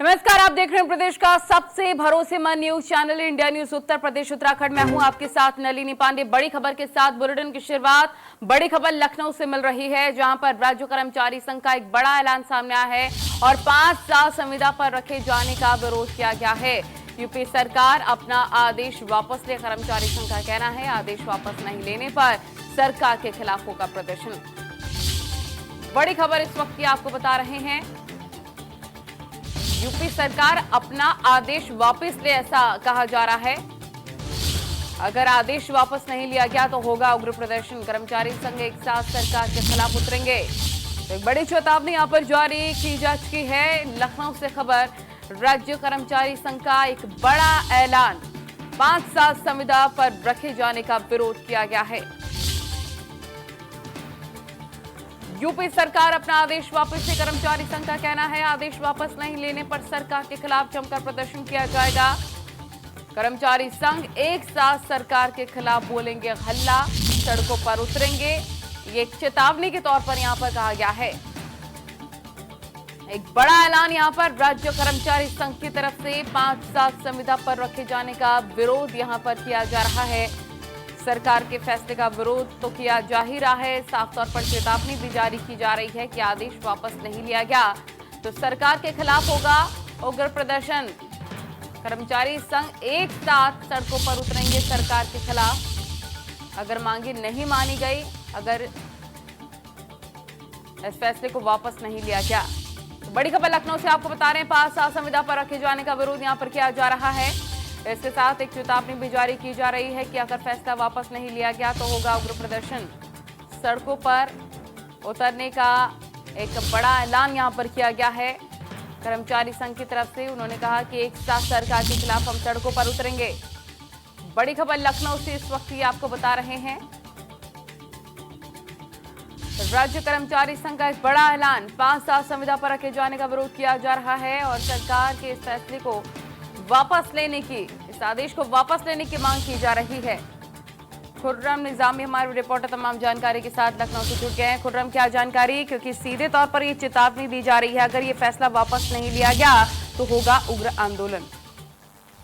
नमस्कार, आप देख रहे हैं प्रदेश का सबसे भरोसेमंद news channel India news Uttar Pradesh Uttarakhand में हूं आपके साथ नलिनी पांडे। बड़ी खबर के साथ बुलेटिन की शुरुआत। बड़ी खबर लखनऊ से मिल रही है, जहां पर राज्य कर्मचारी संघ का एक बड़ा ऐलान सामने आया है और 5 साल संविदा पर रखे जाने का विरोध किया गया है। यूपी सरकार अपना आदेश वापस ले, कर्मचारी संघ का कहना है आदेश वापस नहीं लेने पर सरकार के खिलाफ होगा प्रदर्शन। बड़ी खबर इस वक्त की आपको बता रहे हैं, यूपी सरकार अपना आदेश वापस ले, ऐसा कहा जा रहा है। अगर आदेश वापस नहीं लिया गया तो होगा उग्र प्रदर्शन। कर्मचारी संघ एक साथ सरकार के खिलाफ उतरेंगे। तो एक बड़ी चेतावनी यहां पर जारी की जा चुकी है। लखनऊ से खबर, राज्य कर्मचारी संघ का एक बड़ा ऐलान, 5 साल संविदा पर रखे जाने का विरोध किया गया है। यूपी सरकार अपना आदेश वापस ले, कर्मचारी संघ का कहना है आदेश वापस नहीं लेने पर सरकार के खिलाफ जमकर प्रदर्शन किया जाएगा। कर्मचारी संघ एक साथ सरकार के खिलाफ बोलेंगे हल्ला, सड़कों पर उतरेंगे। ये एक चेतावनी के तौर पर यहां पर कहा गया है। एक बड़ा ऐलान यहां पर राज्य कर्मचारी संघ की तरफ से 5 साल संविदा पर रखे जाने का विरोध यहां पर किया जा रहा है। सरकार के फैसले का विरोध तो किया जा ही रहा है, साफ तौर पर चेतावनी भी जारी की जा रही है कि आदेश वापस नहीं लिया गया तो सरकार के खिलाफ होगा उग्र प्रदर्शन। कर्मचारी संघ एक साथ सड़कों पर उतरेंगे सरकार के खिलाफ। अगर मांगे नहीं मानी गई, अगर इस फैसले को वापस नहीं लिया गया तो बड़ी खबर लखनऊ से आपको बता रहे हैं, 5 साल संविदा पर रखे जाने का विरोध यहां पर किया जा रहा है। इसके साथ एक चेतावनी भी जारी की जा रही है कि अगर फैसला वापस नहीं लिया गया तो होगा उग्र प्रदर्शन। सड़कों पर उतरने का एक बड़ा ऐलान यहां पर किया गया है कर्मचारी संघ की तरफ से। उन्होंने कहा कि एक साथ सरकार के खिलाफ हम सड़कों पर उतरेंगे। बड़ी खबर लखनऊ से इस वक्त ये आपको बता रहे हैं, राज्य कर्मचारी संघ का एक बड़ा ऐलान, 5 साल संविदा पर रखे जाने का विरोध किया जा रहा है और सरकार के इस फैसले को वापस लेने की, इस आदेश को वापस लेने की मांग की जा रही है। खुर्रम निजामी हमारे रिपोर्टर तमाम जानकारी के साथ लखनऊ से जुड़ गए हैं। खुर्रम, क्या जानकारी, क्योंकि सीधे तौर पर ये चेतावनी दी जा रही है अगर ये फैसला वापस नहीं लिया गया तो होगा उग्र आंदोलन।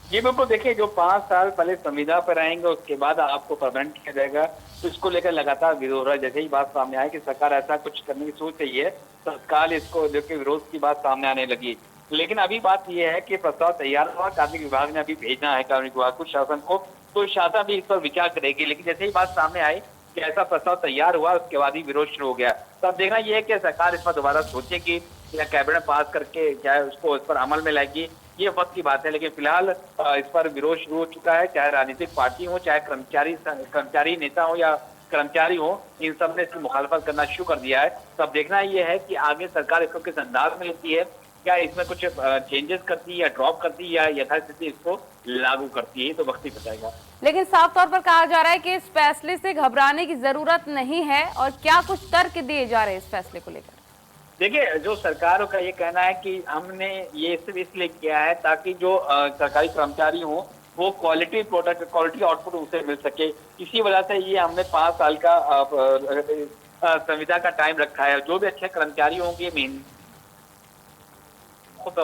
जी बिल्कुल, देखिए जो 5 साल पहले संविदा पर आएंगे उसके बाद आपको परमानेंट किया जाएगा, तो इसको लेकर लगातार विरोध है। जैसे ही बात सामने आई कि सरकार ऐसा कुछ करने की सोच रही है, तत्काल इसको लेकर विरोध की बात सामने आने लगी। लेकिन अभी बात यह है कि प्रस्ताव तैयार हुआ, कार्मिक विभाग ने अभी भेजना है कार्मिक विभाग को, शासन को, तो शासन भी इस पर विचार करेगी। लेकिन जैसे ही बात सामने आई कि ऐसा प्रस्ताव तैयार हुआ, उसके बाद ही विरोध शुरू हो गया। तो अब देखना यह है कि सरकार इस पर दोबारा सोचेगी या कैबिनेट पास करके क्या उसको इस पर अमल में लाएगी, ये वक्त की बात है। लेकिन फिलहाल इस पर विरोध शुरू हो चुका है, चाहे राजनीतिक पार्टी हो, चाहे कर्मचारी नेता हो या कर्मचारी हो, इन सब ने इसकी मुखालफत करना शुरू कर दिया है। तो अब देखना यह है कि आगे सरकार इसको किस अंदाज में लेती है, क्या इसमें कुछ चेंजेस करती है या ड्रॉप करती है या यथास्थिति इसको लागू करती है, तो वक्त ही बताएगा। लेकिन साफ तौर पर कहा जा रहा है कि इस फैसले से घबराने की जरूरत नहीं है, और क्या कुछ तर्क दिए जा रहे हैं इस फैसले को लेकर? देखिए, जो सरकारों का ये कहना है कि हमने ये सिर्फ इसलिए किया है ताकि जो सरकारी कर्मचारी हो वो क्वालिटी प्रोडक्ट, क्वालिटी आउटपुट उसे मिल सके। इसी वजह से ये हमने 5 साल का संविदा का टाइम रखा है। जो भी अच्छे कर्मचारी होंगे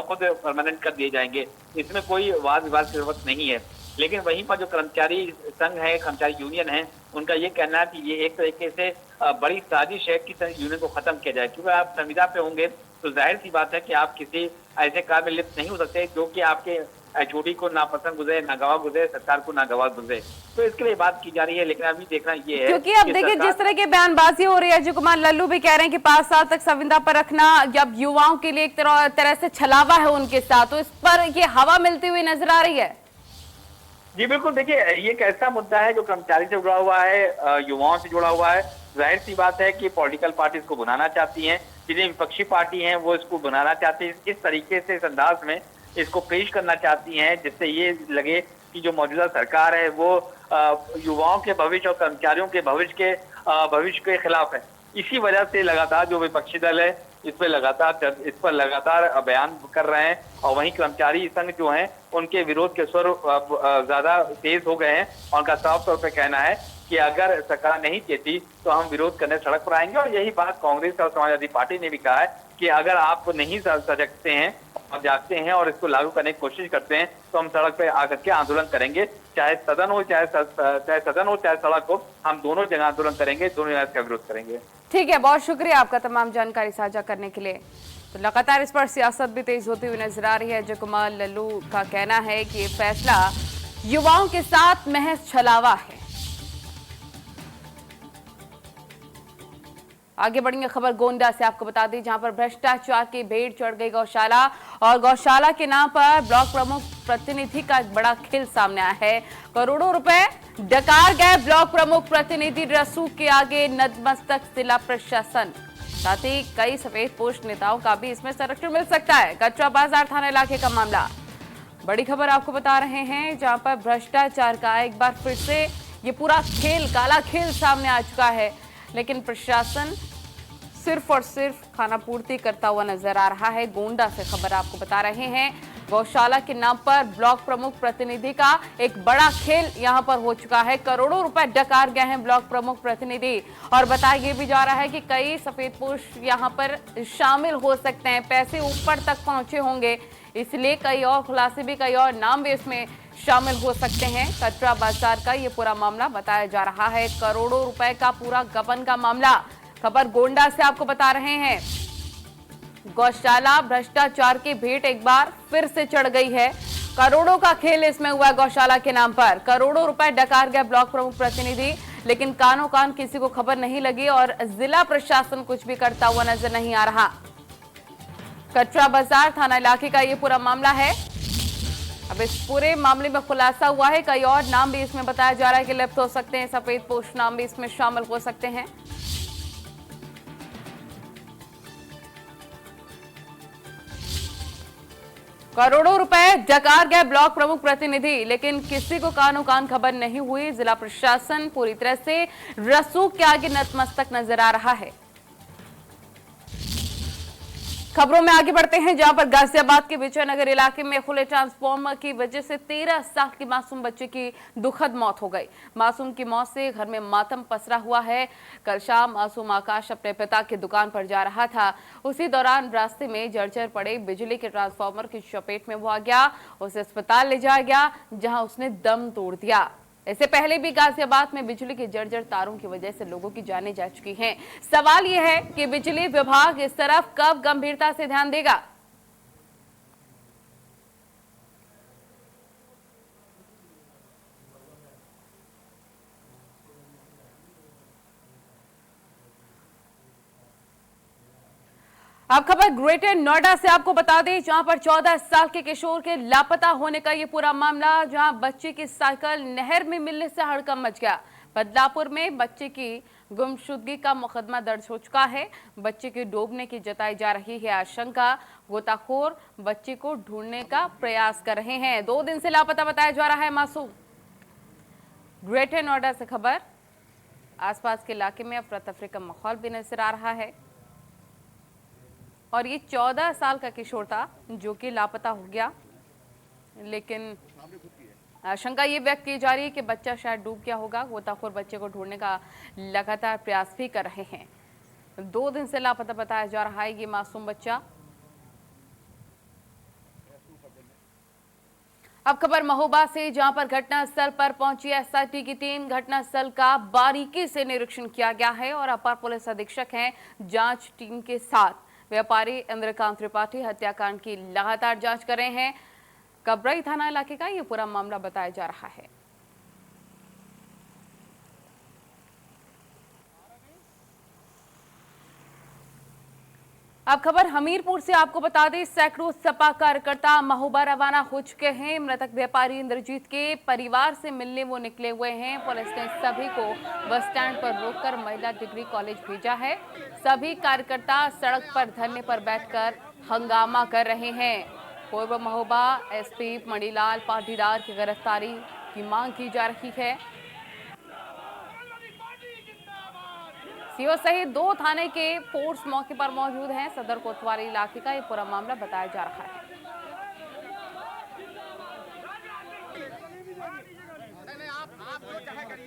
खुद परमानेंट कर दिए जाएंगे, इसमें कोई वाद विवाद की जरूरत नहीं है। लेकिन वहीं पर जो कर्मचारी संघ है, कर्मचारी यूनियन है, उनका ये कहना है कि ये एक तरीके से बड़ी साजिश है कि यूनियन को खत्म किया जाए। क्योंकि आप संविदा पे होंगे तो जाहिर सी बात है कि आप किसी ऐसे कार्य में लिप्त नहीं हो सकते जो कि आपके एचओडी को नापसंद गुजरे, नागवार गुजरे, सरकार को नागवार गुजरे। तो इसके लिए बात की जा रही है। लेकिन अभी देखना ये है, क्योंकि अब देखिए जिस तरह की बयानबाजी हो रही है, अजय कुमार लल्लू भी कह रहे हैं कि 5 साल तक संविदा पर रखना जब युवाओं के लिए एक तरह से छलावा है उनके साथ, तो इस पर ये हवा मिलती हुई नजर आ रही है। जी बिल्कुल, देखिए ये एक ऐसा मुद्दा है जो कर्मचारी से जुड़ा हुआ है, युवाओं से जुड़ा हुआ है। जाहिर सी बात है कि पॉलिटिकल पार्टी इसको बनाना चाहती हैं, जितनी विपक्षी पार्टी हैं वो इसको बनाना चाहती है, इस तरीके से, इस अंदाज में इसको पेश करना चाहती हैं जिससे ये लगे कि जो मौजूदा सरकार है वो युवाओं के भविष्य और कर्मचारियों के भविष्य के खिलाफ है। इसी वजह से लगातार जो विपक्षी दल है इस पर लगातार बयान कर रहे हैं, और वहीं कर्मचारी संघ जो हैं उनके विरोध के स्वर ज्यादा तेज हो गए हैं। और उनका साफ तौर पर कहना है कि अगर सरकार नहीं देती तो हम विरोध करने सड़क पर आएंगे। और यही बात कांग्रेस और समाजवादी पार्टी ने भी कहा है कि अगर आप नहीं सजगते हैं और जागते हैं और इसको लागू करने की कोशिश करते हैं तो हम सड़क पे आकर के आंदोलन करेंगे। चाहे सदन हो चाहे सड़क हो, हम दोनों जगह आंदोलन करेंगे, दोनों जगह इसका विरोध करेंगे। ठीक है, बहुत शुक्रिया आपका तमाम जानकारी साझा करने के लिए। तो लगातार इस पर सियासत भी तेज होती हुई नजर आ रही है। अजय कुमार लल्लू का कहना है कि ये फैसला युवाओं के साथ महज छलावा है। आगे बढ़ेंगे खबर गोंडा से, आपको बता दें जहां पर भ्रष्टाचार की भेड़ चढ़ गई गौशाला, और गौशाला के नाम पर ब्लॉक प्रमुख प्रतिनिधि का एक बड़ा खेल सामने आया है। करोड़ों रुपए डकार गए ब्लॉक प्रमुख प्रतिनिधि रसूख के आगे नतमस्तक जिला प्रशासन। साथ ही कई सफेदपोश नेताओं का भी इसमें संरक्षण मिल सकता है। कचरा बाजार थाना इलाके का मामला, बड़ी खबर आपको बता रहे हैं जहां पर भ्रष्टाचार का एक बार फिर से ये पूरा खेल, काला खेल सामने आ चुका है। लेकिन प्रशासन सिर्फ और सिर्फ खाना पूर्ति करता हुआ नजर आ रहा है। गोंडा से खबर आपको बता रहे हैं, गौशाला के नाम पर ब्लॉक प्रमुख प्रतिनिधि का एक बड़ा खेल यहां पर हो चुका है। करोड़ों रुपए डकार गए हैं ब्लॉक प्रमुख प्रतिनिधि, और बताया ये भी जा रहा है कि कई सफेदपोश यहां पर शामिल हो सकते हैं, पैसे ऊपर तक पहुंचे होंगे, इसलिए कई और खुलासे भी, कई और नाम भी इसमें शामिल हो सकते हैं। कचरा बाजार का ये पूरा मामला बताया जा रहा है, करोड़ों रुपए का पूरा गबन का मामला। खबर गोंडा से आपको बता रहे हैं, गौशाला भ्रष्टाचार की भेंट एक बार फिर से चढ़ गई है। करोड़ों का खेल इसमें हुआ गौशाला के नाम पर। करोड़ों रुपए डकार गया ब्लॉक प्रमुख प्रतिनिधि, लेकिन कानों कान किसी को खबर नहीं लगी और जिला प्रशासन कुछ भी करता हुआ नजर नहीं आ रहा। कचरा बाजार थाना इलाके का ये पूरा मामला है। अब इस पूरे मामले में खुलासा हुआ है, कई और नाम भी इसमें बताया जा रहा है कि लिप्त हो सकते हैं, सफेदपोश नाम भी इसमें शामिल हो सकते हैं। करोड़ों रुपए डकार गए ब्लॉक प्रमुख प्रतिनिधि, लेकिन किसी को कानों कान खबर नहीं हुई। जिला प्रशासन पूरी तरह से रसूख के आगे नतमस्तक नजर आ रहा है। खबरों में आगे बढ़ते हैं, जहां पर गाजियाबाद के विजयनगर इलाके में खुले ट्रांसफार्मर की वजह से 13 साल की मासूम बच्चे की दुखद मौत हो गई। मासूम की मौत से घर में मातम पसरा हुआ है। कल शाम मासूम आकाश अपने पिता की दुकान पर जा रहा था, उसी दौरान रास्ते में जर्जर पड़े बिजली के ट्रांसफार्मर की चपेट में वो आ गया। उसे अस्पताल ले जाया गया, जहां उसने दम तोड़ दिया। इससे पहले भी गाजियाबाद में बिजली के जर्जर तारों की वजह से लोगों की जानें जा चुकी हैं। सवाल यह है कि बिजली विभाग इस तरफ कब गंभीरता से ध्यान देगा। अब खबर ग्रेटर नोएडा से आपको बता दें, जहां पर 14 साल के किशोर के लापता होने का ये पूरा मामला, जहां बच्चे की साइकिल नहर में मिलने से हड़कंप मच गया। बदलापुर में बच्चे की गुमशुदगी का मुकदमा दर्ज हो चुका है। बच्चे के डूबने की जताई जा रही है आशंका। गोताखोर बच्चे को ढूंढने का प्रयास कर रहे हैं। 2 दिन से लापता बताया जा रहा है मासूम। ग्रेटर नोएडा से खबर, आसपास के इलाके में अफरा तफरी का माहौल भी नजर आ रहा है, और ये 14 साल का किशोर था जो कि लापता हो गया। लेकिन आशंका ये व्यक्त की जा रही है कि बच्चा शायद डूब गया होगा। गोताखोर बच्चे को ढूंढने का लगातार प्रयास भी कर रहे हैं। 2 दिन से लापता बताया जा रहा है ये मासूम बच्चा। अब खबर महोबा से, जहां पर घटनास्थल पर पहुंची एसआईटी की टीम। घटनास्थल का बारीकी से निरीक्षण किया गया है और अपर पुलिस अधीक्षक हैं जांच टीम के साथ। व्यापारी इंद्रकांत त्रिपाठी हत्याकांड की लगातार जांच कर रहे हैं। कबरई थाना इलाके का यह पूरा मामला बताया जा रहा है। अब खबर हमीरपुर से आपको बता दें, सैकड़ों सपा कार्यकर्ता महोबा रवाना हो चुके हैं। मृतक व्यापारी इंद्रजीत के परिवार से मिलने वो निकले हुए हैं। पुलिस ने सभी को बस स्टैंड पर रोककर महिला डिग्री कॉलेज भेजा है। सभी कार्यकर्ता सड़क पर धरने पर बैठकर हंगामा कर रहे हैं। पूर्व महोबा एसपी मणिलाल पाटीदार की गिरफ्तारी की मांग की जा रही है। सीओ सहित 2 थाने के फोर्स मौके पर मौजूद हैं। सदर कोतवाली इलाके का ये पूरा मामला बताया जा रहा है।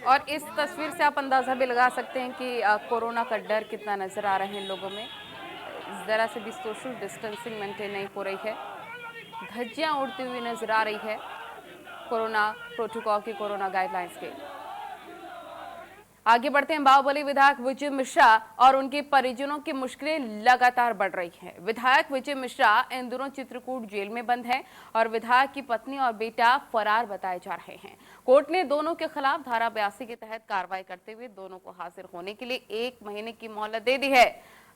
और इस तस्वीर से आप अंदाजा भी लगा सकते हैं कि कोरोना का डर कितना नजर आ रहा है लोगों में। जरा से भी सोशल डिस्टेंसिंग मेंटेन नहीं हो रही है। धज्जियां उड़ती हुई नजर आ रही है कोरोना प्रोटोकॉल की, कोरोना गाइडलाइंस के। आगे बढ़ते हैं। बाहुबली विधायक विजय मिश्रा और उनके परिजनों की मुश्किलें लगातार बढ़ रही हैं। विधायक विजय मिश्रा इन दिनों चित्रकूट जेल में बंद हैं और विधायक की पत्नी और बेटा फरार बताए जा रहे हैं। कोर्ट ने दोनों के खिलाफ धारा 82 के तहत कार्रवाई करते हुए दोनों को हाजिर होने के लिए 1 महीने की मोहलत दे दी है।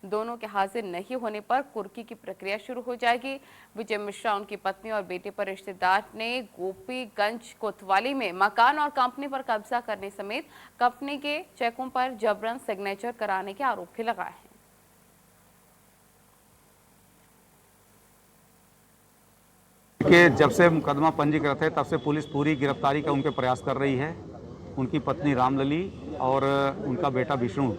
दोनों के हाजिर नहीं होने पर कुर्की की प्रक्रिया शुरू हो जाएगी। विजय मिश्रा, उनकी पत्नी और बेटे पर रिश्तेदार ने गोपीगंज कोतवाली में मकान और कंपनी पर कब्जा करने समेत कंपनी के चेकों पर जबरन सिग्नेचर कराने के आरोप भी लगाए हैं। कि जब से मुकदमा पंजीकृत है तब से पुलिस पूरी गिरफ्तारी का उनके प्रयास कर रही है। उनकी पत्नी रामलली और उनका बेटा विष्णु,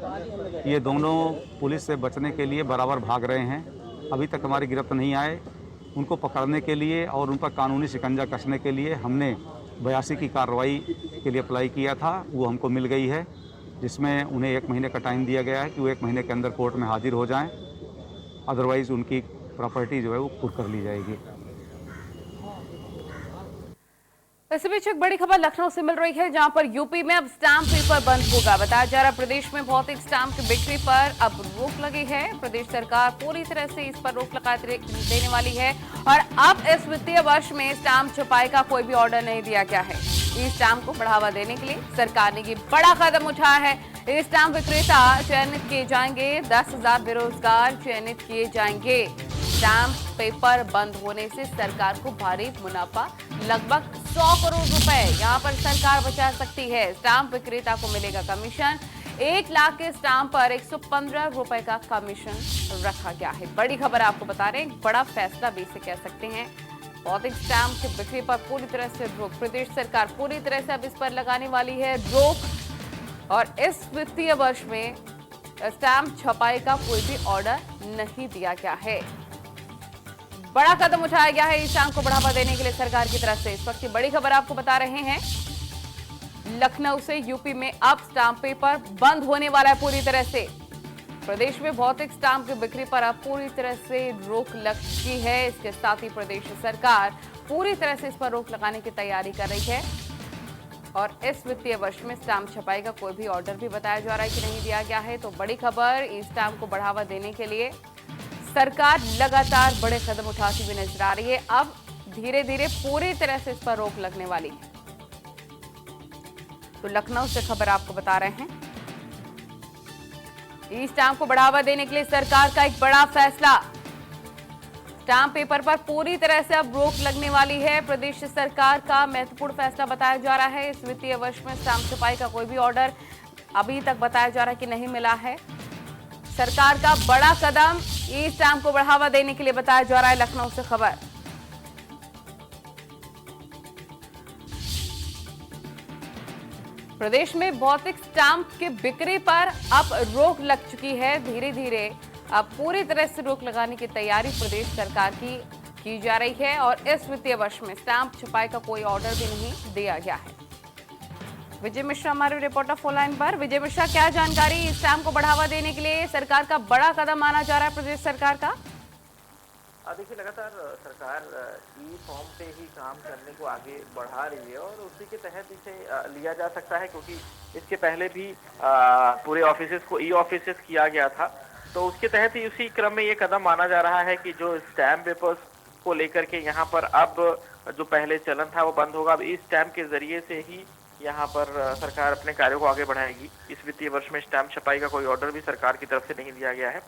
ये दोनों पुलिस से बचने के लिए बराबर भाग रहे हैं। अभी तक हमारी गिरफ्त नहीं आए। उनको पकड़ने के लिए और उन पर कानूनी शिकंजा कसने के लिए हमने 82 की कार्रवाई के लिए अप्लाई किया था, वो हमको मिल गई है, जिसमें उन्हें 1 महीने का टाइम दिया गया है कि वो 1 महीने के अंदर कोर्ट में हाजिर हो जाएं। अदरवाइज़ उनकी प्रॉपर्टी जो है वो कुर्क कर ली जाएगी। इस बीच एक बड़ी खबर लखनऊ से मिल रही है, जहां पर यूपी में अब स्टाम्प पेपर बंद होगा। बताया जा रहा है प्रदेश में भौतिक स्टाम्प की बिक्री पर अब रोक लगी है। प्रदेश सरकार पूरी तरह से इस पर रोक लगा देने वाली है और अब इस वित्तीय वर्ष में स्टाम्प छपाई का कोई भी ऑर्डर नहीं दिया गया है। ई स्टाम्प को बढ़ावा देने के लिए सरकार ने ये बड़ा कदम उठाया है। ई स्टाम्प विक्रेता चयनित किए जाएंगे, 10,000 बेरोजगार चयनित किए जाएंगे। स्टाम्प पेपर बंद होने से सरकार को भारी मुनाफा, लगभग 100 करोड़ रुपए यहां पर सरकार बचा सकती है। स्टाम्प विक्रेता को मिलेगा कमीशन। 1 लाख के स्टाम्प पर 115 रुपए का कमीशन रखा गया है। बड़ी खबर आपको बता रहे हैं, बड़ा फैसला भी इसे कह सकते हैं। भौतिक स्टाम्प की बिक्री पर पूरी तरह से रोक, प्रदेश सरकार पूरी तरह से अब इस पर लगाने वाली है रोक और इस वित्तीय वर्ष में स्टाम्प छपाई का कोई भी ऑर्डर नहीं दिया गया है। बड़ा कदम उठाया गया है इस स्टाम्प को बढ़ावा देने के लिए सरकार की तरफ से। इस वक्त की बड़ी खबर आपको बता रहे हैं, लखनऊ से यूपी में अब स्टाम्प पेपर बंद होने वाला है पूरी तरह से। प्रदेश में भौतिक स्टाम्प की बिक्री पर अब पूरी तरह से रोक लग चुकी है। इसके साथ ही प्रदेश सरकार पूरी तरह से इस पर रोक लगाने की तैयारी कर रही है और इस वित्तीय वर्ष में स्टाम्प छपाई का कोई भी ऑर्डर भी बताया जा रहा है कि नहीं दिया गया है। तो बड़ी खबर, इस स्टाम्प को बढ़ावा देने के लिए सरकार लगातार बड़े कदम उठाती हुई नजर आ रही है। अब धीरे धीरे पूरी तरह से इस पर रोक लगने वाली है। तो लखनऊ से खबर आपको बता रहे हैं, ई स्टाम्प को बढ़ावा देने के लिए सरकार का एक बड़ा फैसला। स्टाम्प पेपर पर पूरी तरह से अब रोक लगने वाली है। प्रदेश सरकार का महत्वपूर्ण फैसला बताया जा रहा है। इस वित्तीय वर्ष में स्टाम्प छपाई का कोई भी ऑर्डर अभी तक बताया जा रहा है कि नहीं मिला है। सरकार का बड़ा कदम, ई स्टाम्प को बढ़ावा देने के लिए बताया जा रहा है। लखनऊ से खबर। प्रदेश में भौतिक स्टाम्प की बिक्री पर अब रोक लग चुकी है। धीरे धीरे अब पूरी तरह से रोक लगाने की तैयारी प्रदेश सरकार की जा रही है और इस वित्तीय वर्ष में स्टाम्प छपाई का कोई ऑर्डर भी नहीं दिया गया है। विजय मिश्रा हमारे रिपोर्टर फोन लाइन पर। विजय मिश्रा, क्या जानकारी, स्टाम्प को बढ़ावा देने के लिए सरकार का बड़ा कदम माना जा रहा है प्रदेश सरकार का? देखिए, लगातार सरकार ई फॉर्म पे ही काम करने को आगे बढ़ा रही है और उसी के तहत इसे लिया जा सकता है, क्योंकि इसके पहले भी पूरे ऑफिसेस को ई ऑफिसेस किया गया था। तो उसके तहत ही उसी क्रम में ये कदम माना जा रहा है कि जो स्टैम्प पेपर्स को लेकर के यहाँ पर अब जो पहले चलन था वो बंद होगा। अब इस स्टैम्प के जरिए से ही यहाँ पर सरकार अपने कार्यों को आगे बढ़ाएगी। इस वित्तीय वर्ष में स्टैम्प छपाई का कोई ऑर्डर भी सरकार की तरफ से नहीं दिया गया है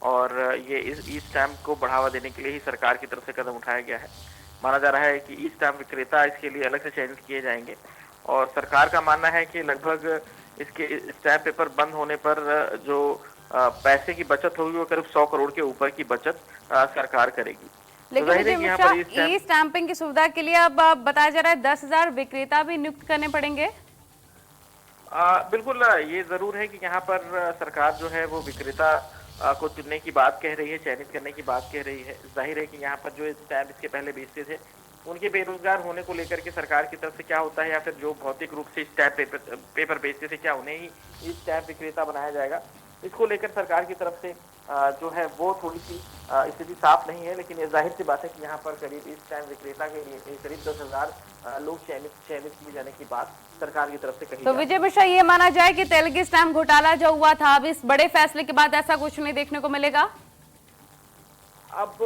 और ये इस ई स्टैम्प को बढ़ावा देने के लिए ही सरकार की तरफ से कदम उठाया गया है। माना जा रहा है कि ई स्टैम्प विक्रेता इसके लिए अलग से चयनित किए जाएंगे और सरकार का मानना है कि लगभग इसके स्टैम्प पेपर बंद होने पर जो पैसे की बचत होगी वो करीब 100 करोड़ के ऊपर की बचत सरकार करेगी। लेकिन ई स्टैंपिंग की सुविधा के लिए अब बताया जा रहा है 10,000 विक्रेता भी नियुक्त करने पड़ेंगे। बिल्कुल, ये जरूर है कि यहाँ पर सरकार जो है वो विक्रेता को चुनने की बात कह रही है, चयनित करने की बात कह रही है। जाहिर है कि यहाँ पर जो स्टैम्प इसके पहले बेचते थे उनके बेरोजगार होने को लेकर के सरकार की तरफ से क्या होता है, या फिर जो भौतिक रूप से स्टैम्प पेपर बेचते थे क्या उन्हें ही स्टैम्प विक्रेता बनाया जाएगा, इसको लेकर सरकार की तरफ से जो है वो थोड़ी सी स्थिति साफ नहीं है। लेकिन ये जाहिर सी बात है कि यहाँ पर करीब इस टाइम विक्रेता के लिए करीब 10,000 लोग चयनित किए जाने की बात सरकार की तरफ से कही तो विजय मिश्रा, ये माना जाए कि तेलगी स्टैम्प घोटाला जो हुआ था, अब इस बड़े फैसले के बाद ऐसा कुछ नहीं देखने को मिलेगा? अब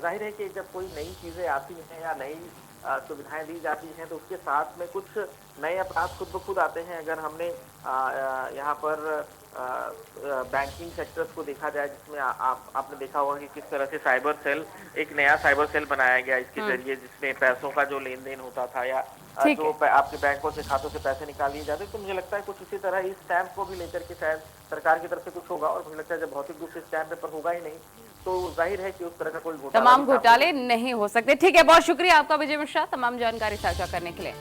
जाहिर है कि जब कोई नई चीजें आती हैं या नई सुविधाएं दी जाती हैं तो उसके साथ में कुछ नए अपराध खुद ब खुद आते हैं। अगर हमने यहाँ पर बैंकिंग सेक्टर्स को देखा जाए, जिसमें आपने देखा होगा कि किस तरह से साइबर सेल, एक नया साइबर सेल बनाया गया इसके जरिए, जिसमें पैसों का जो लेन देन होता था या जो आपके बैंकों से खातों से पैसे निकाल लिए जाते, तो मुझे लगता है कुछ इसी तरह इस स्टैम्प को भी लेकर के शायद सरकार की तरफ से कुछ होगा। और मुझे लगता है जब भौतिक रूप से स्टैम्प पेपर होगा ही नहीं तो जाहिर है कि उस तरह का कोई घोटाला, तमाम घोटाले नहीं हो सकते। ठीक है, बहुत शुक्रिया आपका विजय मिश्रा तमाम जानकारी साझा करने के लिए।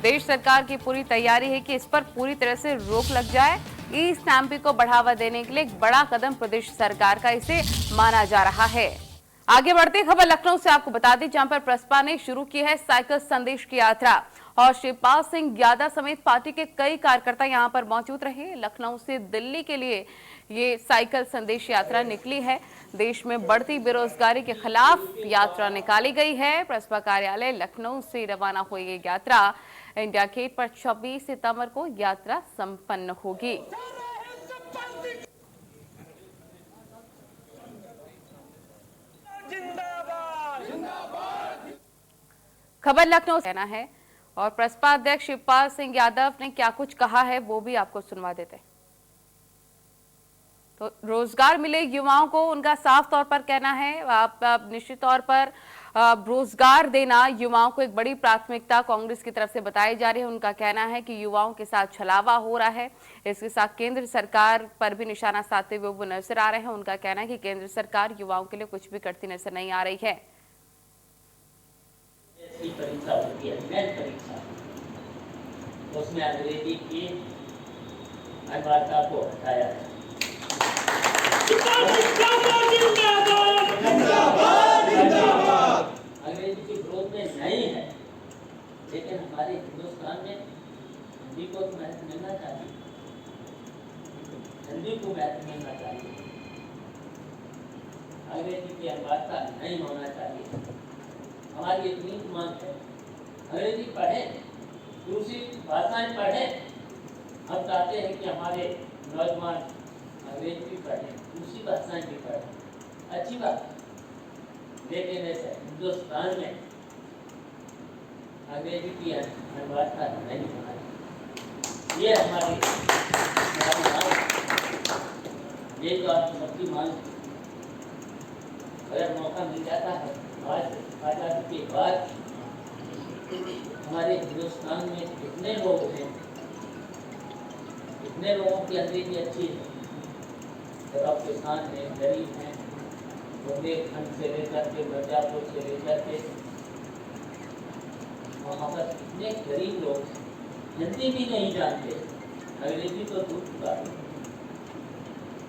देश सरकार की पूरी तैयारी है कि इस पर पूरी तरह से रोक लग जाए। ई स्टैंपिंग को बढ़ावा देने के लिए एक बड़ा कदम प्रदेश सरकार का इसे माना जा रहा है। आगे बढ़ते खबर लखनऊ से आपको बता दें, जहां पर प्रसपा ने शुरू की है साइकिल संदेश की यात्रा और शिवपाल सिंह यादव समेत पार्टी के कई कार्यकर्ता यहां पर मौजूद रहे। लखनऊ से दिल्ली के लिए ये साइकिल संदेश यात्रा निकली है। देश में बढ़ती बेरोजगारी के खिलाफ यात्रा निकाली गई है। प्रसपा कार्यालय लखनऊ से रवाना हुई ये यात्रा इंडिया गेट पर 26 सितंबर को यात्रा संपन्न होगी। खबर लखनऊ से है और प्रसपा अध्यक्ष शिवपाल सिंह यादव ने क्या कुछ कहा है वो भी आपको सुनवा देते हैं। तो रोजगार मिले युवाओं को, उनका साफ तौर पर कहना है। आप निश्चित तौर पर रोजगार देना युवाओं को एक बड़ी प्राथमिकता कांग्रेस की तरफ से बताई जा रही है। उनका कहना है कि युवाओं के साथ छलावा हो रहा है। इसके साथ केंद्र सरकार पर भी निशाना साधते हुए वो नजर आ रहे हैं। उनका कहना है कि केंद्र सरकार युवाओं के लिए कुछ भी करती नजर नहीं आ रही है। परीक्षा होती है, मेन परीक्षा, उसमें अंग्रेजी की अनिवार्यता को हटाया है। अंग्रेजी की ग्रोथ में नहीं है, लेकिन हमारे हिंदुस्तान में हिंदी को महत्व मिलना चाहिए, हिंदी को महत्व मिलना चाहिए, अंग्रेजी की अनिवार्यता नहीं होना चाहिए। हमारी इतनी मांग है, अंग्रेजी पढ़े, दूसरी भाषाएं पढ़े। हम चाहते हैं कि हमारे नौजवान अंग्रेजी भी पढ़े, दूसरी भाषाएं भी पढ़े, अच्छी बात। लेकिन ऐसे हिंदुस्तान में अंग्रेजी की अनिवार्यता नहीं होना चाहिए। ये हमारी मांग, ये तो आपकी मांग। अगर मौका मिल जाता है आज आज़ादी के बाद, हमारे हिंदुस्तान में कितने लोग हैं, कितने लोगों की अंग्रेजी अच्छी है, सब किसान हैं, गरीब हैं, बुंदेलखंड से लेकर के मिर्जापुर से लेकर के वहाँ पर कितने गरीब लोग हिंदी भी नहीं जानते, अंग्रेजी तो दूर की बात है।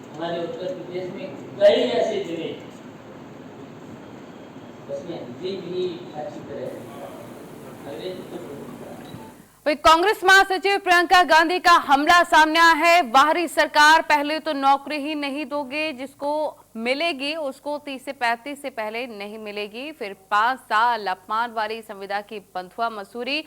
हमारे उत्तर प्रदेश में कई ऐसे जिले उसमें हिंदी भी अच्छी तरह, अंग्रेजी तो दूर की बात है। कांग्रेस महासचिव प्रियंका गांधी का हमला सामने आया है। बाहरी सरकार पहले तो नौकरी ही नहीं दोगे, जिसको मिलेगी उसको 30 से 35 से पहले नहीं मिलेगी। फिर 5 साल अपमान वाली संविदा की बंधुआ मसूरी,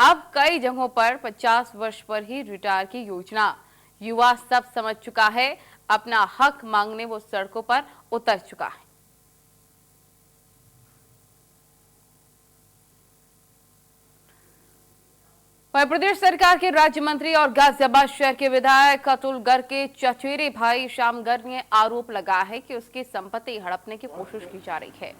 अब कई जगहों पर 50 वर्ष पर ही रिटायर की योजना। युवा सब समझ चुका है, अपना हक मांगने वो सड़कों पर उतर चुका है। प्रदेश सरकार के राज्य मंत्री और गाजियाबाद शहर के विधायक अतुल गर्ग के चचेरे भाई श्याम गर्ग ने आरोप लगाया है कि उसकी संपत्ति हड़पने की कोशिश की जा रही है।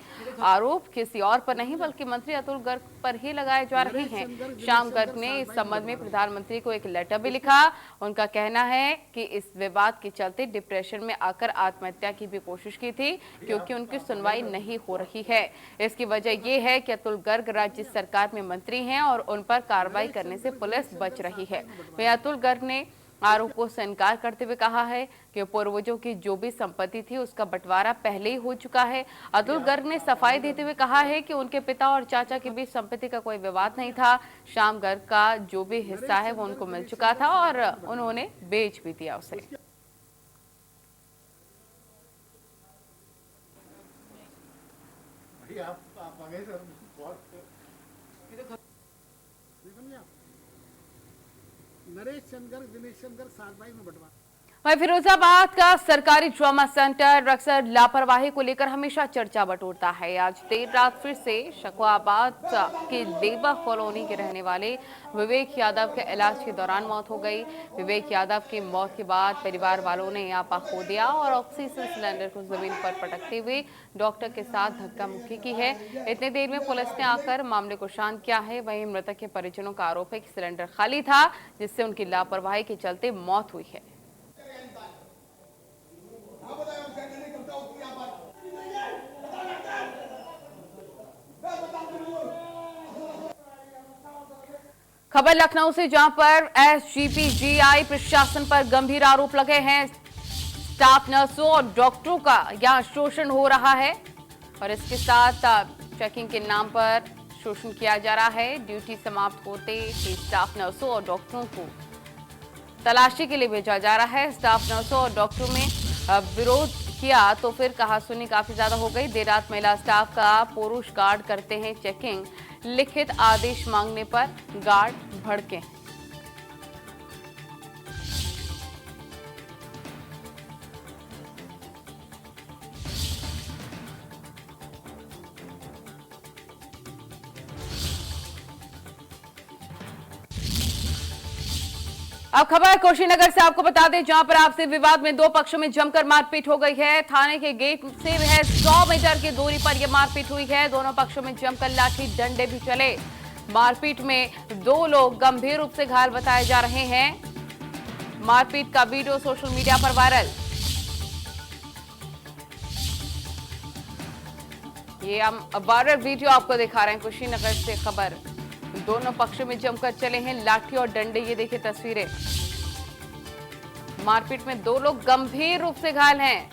आरोप किसी और पर नहीं बल्कि मंत्री अतुल गर्ग पर ही लगाए जा रहे हैं। श्याम गर्ग ने इस संबंध में प्रधानमंत्री को एक लेटर भी लिखा। उनका कहना है कि इस विवाद के चलते डिप्रेशन में आकर आत्महत्या की भी कोशिश की थी, क्योंकि उनकी सुनवाई नहीं हो रही है। इसकी वजह यह है कि अतुल गर्ग राज्य सरकार में मंत्री हैं और उन पर कार्रवाई करने से पुलिस बच रही है। वहीं अतुल गर्ग ने आरोपों से इनकार करते हुए कहा है कि पूर्वजों की जो भी संपत्ति थी उसका बंटवारा पहले ही हो चुका है। अतुल गर्ग ने सफाई देते हुए कहा है कि उनके पिता और चाचा के बीच संपत्ति का कोई विवाद नहीं था। श्याम गर्ग का जो भी हिस्सा है वो उनको मिल चुका था और उन्होंने बेच भी दिया उसे। कि आप आ गए सर। बहुत देखो नहीं आप, नरेश चंद्र दिनेश चंद्र सात भाई में बंटवा। वहीं फिरोजाबाद का सरकारी ट्रॉमा सेंटर अक्सर लापरवाही को लेकर हमेशा चर्चा बटोरता है। आज देर रात फिर से शकोआबाद के देवा कॉलोनी के रहने वाले विवेक यादव के इलाज के दौरान मौत हो गई। विवेक यादव की मौत के बाद परिवार वालों ने आपा खो दिया और ऑक्सीजन सिलेंडर को जमीन पर पटकते हुए डॉक्टर के साथ धक्का मुक्की की है। इतनी देर में पुलिस ने आकर मामले को शांत किया है। वहीं मृतक के परिजनों का आरोप है कि सिलेंडर खाली था, जिससे उनकी लापरवाही के चलते मौत हुई है। खबर लखनऊ से, जहां पर एसजीपीजीआई प्रशासन पर गंभीर आरोप लगे हैं। स्टाफ नर्सों और डॉक्टरों का यहां शोषण हो रहा है और इसके साथ चेकिंग के नाम पर शोषण किया जा रहा है। ड्यूटी समाप्त होते ही स्टाफ नर्सों और डॉक्टरों को तलाशी के लिए भेजा जा रहा है। स्टाफ नर्सों और डॉक्टरों में विरोध किया तो फिर कहासुनी काफी ज्यादा हो गई। देर रात महिला स्टाफ का पुरुष गार्ड करते हैं चेकिंग। लिखित आदेश मांगने पर गार्ड भड़के। अब खबर कुशीनगर से आपको बता दें, जहां पर आपसी विवाद में दो पक्षों में जमकर मारपीट हो गई है। थाने के गेट से वह 100 मीटर की दूरी पर यह मारपीट हुई है। दोनों पक्षों में जमकर लाठी डंडे भी चले। मारपीट में दो लोग गंभीर रूप से घायल बताए जा रहे हैं। मारपीट का वीडियो सोशल मीडिया पर वायरल। ये हम वायरल वीडियो आपको दिखा रहे हैं। कुशीनगर से खबर, दोनों पक्षों में जमकर चले हैं लाठी और डंडे। ये देखिए तस्वीरें। मारपीट में दो लोग गंभीर रूप से घायल हैं।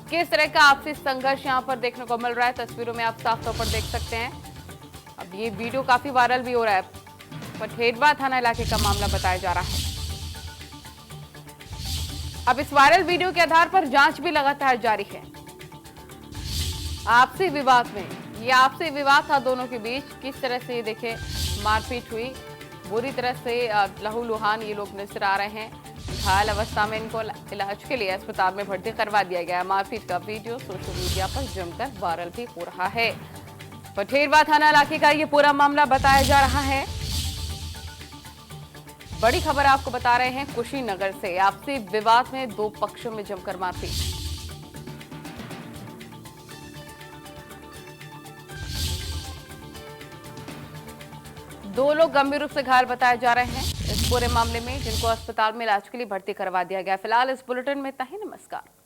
किस तरह का आपसी संघर्ष यहां पर देखने को मिल रहा है, तस्वीरों में आप साफ तौर पर देख सकते हैं। अब ये वीडियो काफी वायरल भी हो रहा है। पठेडवा थाना इलाके का मामला बताया जा रहा है। अब इस वायरल वीडियो के आधार पर जांच भी लगातार जारी है। आपसी विवाद में, ये आपसी विवाद था दोनों के बीच। किस तरह से देखे मारपीट हुई, बुरी तरह से लहूलुहान ये लोग नजर आ रहे हैं। घायल अवस्था में इनको इलाज के लिए अस्पताल में भर्ती करवा दिया गया। मारपीट का वीडियो सोशल मीडिया पर जमकर वायरल भी हो रहा है। पठेरवा थाना इलाके का ये पूरा मामला बताया जा रहा है। बड़ी खबर आपको बता रहे हैं कुशीनगर से। आपसी विवाद में दो पक्षों में जमकर मारपीट। दो लोग गंभीर रूप से घायल बताए जा रहे हैं इस पूरे मामले में, जिनको अस्पताल में इलाज के लिए भर्ती करवा दिया गया। फिलहाल इस बुलेटिन में इतना ही। नमस्कार।